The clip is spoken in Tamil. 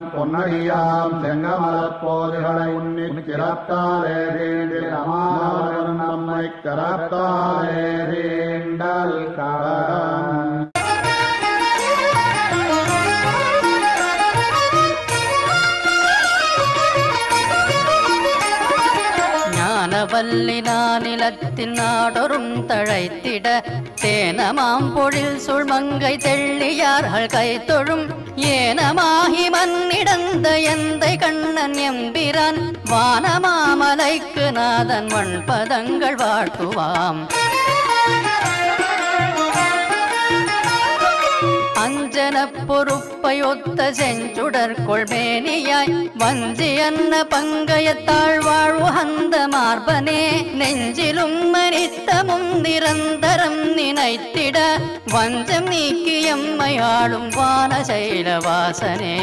பொன்னடியாம் செங்கமலப்போதுகளை உன்னிக்கிறத்தாலே தீண்டில் அமானவர் நம்மை கரத்தாலே தீண்டல் கடன் ஞானவல்லி நானிலத்தின் நாடொரும் தழைத்திட தேனமாம் பொழில் சுழ்மங்கை தெள்ளியார்கள் கைத்தொழும் ஏனமாகி மண்ணிடந்த எந்தை கண்ணன் எம்பிரான் வானமாமலைக்கு நாதன் மண்பதங்கள் வாழ்த்துவாம். அஞ்சன பொறுப்பையொத்த செஞ்சுடர் கொள்மேனியாய் வஞ்சி அன்ன பங்கயத்தாழ் வாழ்வுகந்த மார்பனே நெஞ்சிலும் மனித்தமும் நிரந்தரம் நினைத்திட வஞ்சம் நீக்கி எம்மையாளும் வானசைலவாசனே.